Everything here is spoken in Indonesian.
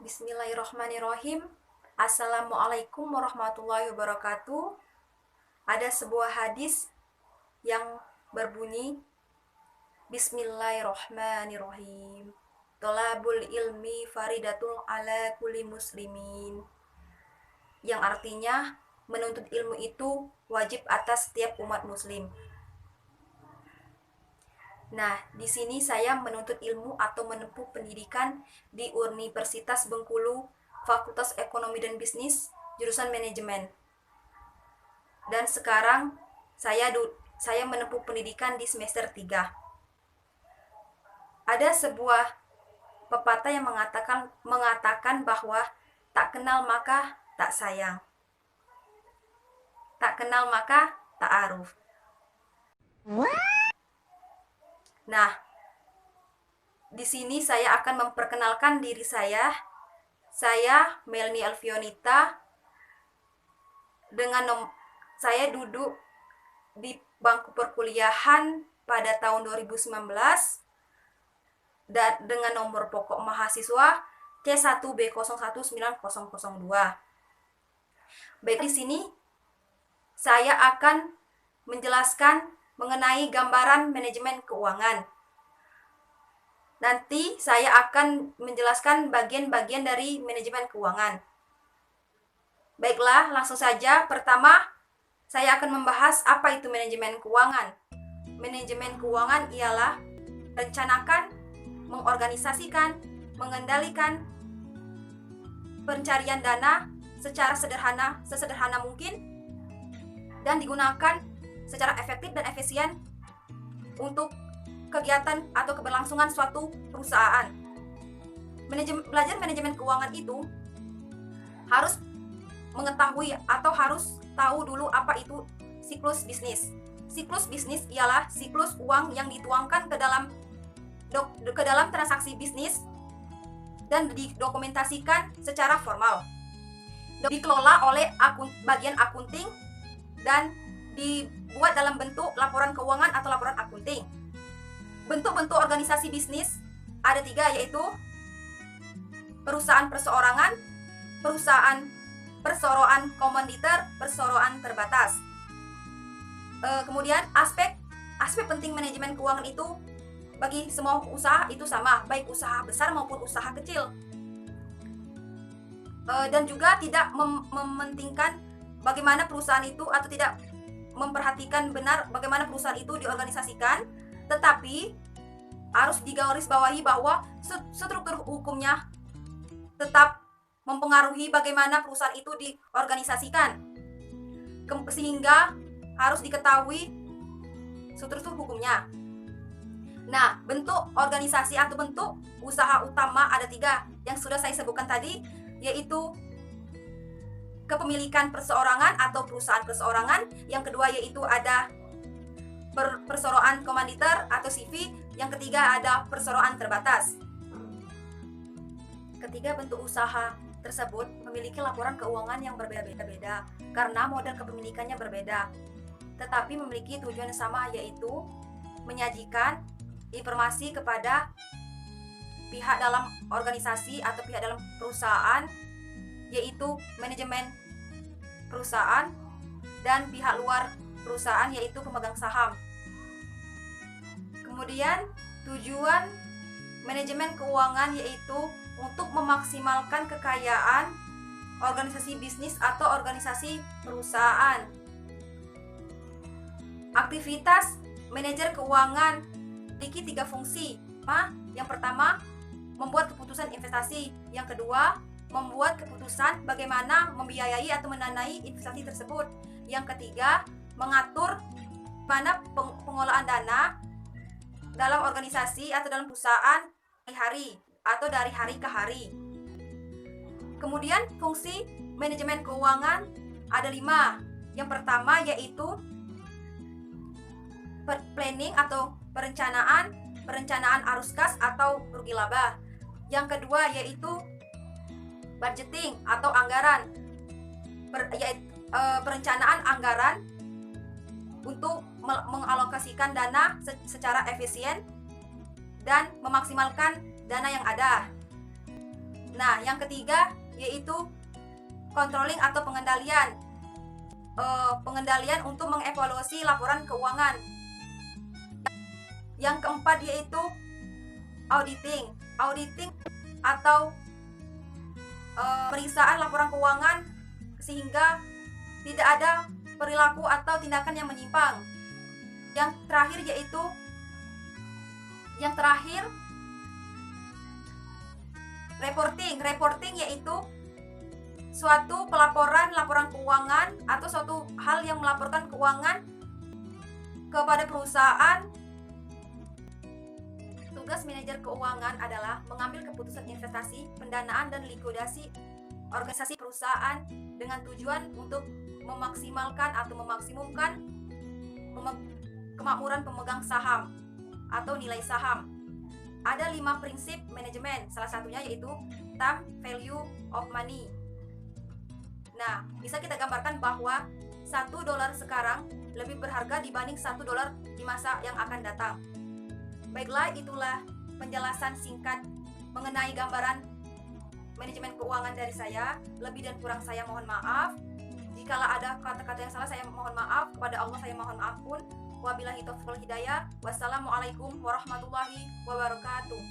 Bismillahirrahmanirrahim. Assalamualaikum warahmatullahi wabarakatuh. Ada sebuah hadis yang berbunyi Bismillahirrahmanirrahim. Tolabul ilmi faridatul ala kulli muslimin. Yang artinya menuntut ilmu itu wajib atas setiap umat muslim. Nah, di sini saya menuntut ilmu atau menempuh pendidikan di Universitas Bengkulu, Fakultas Ekonomi dan Bisnis, jurusan manajemen. Dan sekarang saya menempuh pendidikan di semester 3. Ada sebuah pepatah yang mengatakan bahwa tak kenal maka tak sayang. Tak kenal maka tak aruf. Nah, di sini saya akan memperkenalkan diri saya. Saya Melni Alfionita. Saya duduk di bangku perkuliahan pada tahun 2019 dan dengan nomor pokok mahasiswa C1B019002. Baik, di sini saya akan menjelaskan mengenai gambaran manajemen keuangan. Nanti saya akan menjelaskan bagian-bagian dari manajemen keuangan. Baiklah, langsung saja. Pertama, saya akan membahas apa itu manajemen keuangan. Manajemen keuangan ialah merencanakan, mengorganisasikan, mengendalikan pencarian dana secara sesederhana mungkin dan digunakan secara efektif dan efisien untuk kegiatan atau keberlangsungan suatu perusahaan. Belajar manajemen keuangan itu harus mengetahui atau harus tahu dulu apa itu siklus bisnis. Siklus bisnis ialah siklus uang yang dituangkan ke dalam transaksi bisnis dan didokumentasikan secara formal. Dikelola oleh bagian akunting dan dibuat dalam bentuk laporan keuangan atau laporan akunting. Bentuk-bentuk organisasi bisnis ada 3, yaitu perusahaan perseorangan, perusahaan perseroan komanditer, perseroan terbatas. Kemudian aspek penting manajemen keuangan itu bagi semua usaha itu sama, baik usaha besar maupun usaha kecil. Dan juga tidak mementingkan bagaimana perusahaan itu atau tidak memperhatikan benar bagaimana perusahaan itu diorganisasikan, tetapi harus digarisbawahi bahwa struktur hukumnya tetap mempengaruhi bagaimana perusahaan itu diorganisasikan, sehingga harus diketahui struktur hukumnya. Nah, bentuk organisasi atau bentuk usaha utama ada 3 yang sudah saya sebutkan tadi, yaitu kepemilikan perseorangan atau perusahaan perseorangan. Yang kedua yaitu ada perseroan komanditer atau CV. Yang ketiga ada perseroan terbatas. Ketiga bentuk usaha tersebut memiliki laporan keuangan yang berbeda-beda karena model kepemilikannya berbeda, tetapi memiliki tujuan yang sama, yaitu menyajikan informasi kepada pihak dalam organisasi atau pihak dalam perusahaan, yaitu manajemen perusahaan, dan pihak luar perusahaan, yaitu pemegang saham. Kemudian tujuan manajemen keuangan yaitu untuk memaksimalkan kekayaan organisasi bisnis atau organisasi perusahaan. Aktivitas manajer keuangan memiliki 3 fungsi. Yang pertama, membuat keputusan investasi. Yang kedua, membuat keputusan bagaimana membiayai atau mendanai investasi tersebut. Yang ketiga, mengatur mana pengolahan dana dalam organisasi atau dalam perusahaan hari-hari atau dari hari ke hari. Kemudian fungsi manajemen keuangan ada 5. Yang pertama yaitu planning atau perencanaan arus kas atau rugi laba. Yang kedua yaitu budgeting atau anggaran, perencanaan anggaran untuk mengalokasikan dana secara efisien dan memaksimalkan dana yang ada. Nah, yang ketiga yaitu controlling atau pengendalian. Pengendalian untuk mengevaluasi laporan keuangan. Yang keempat yaitu auditing. Auditing atau pemeriksaan laporan keuangan sehingga tidak ada perilaku atau tindakan yang menyimpang. Yang terakhir reporting. Reporting yaitu suatu laporan keuangan atau suatu hal yang melaporkan keuangan kepada perusahaan. Tugas manajer keuangan adalah mengambil keputusan investasi, pendanaan, dan likuidasi organisasi perusahaan dengan tujuan untuk memaksimalkan atau memaksimumkan kemakmuran pemegang saham atau nilai saham. Ada 5 prinsip manajemen, salah satunya yaitu time value of money. Nah, bisa kita gambarkan bahwa $1 sekarang lebih berharga dibanding $1 di masa yang akan datang. Baiklah, itulah penjelasan singkat mengenai gambaran manajemen keuangan dari saya. Lebih dan kurang saya mohon maaf. Jikalau ada kata-kata yang salah, saya mohon maaf. Kepada Allah saya mohon ampun. Wabillahi taufiq wal hidayah. Wassalamualaikum warahmatullahi wabarakatuh.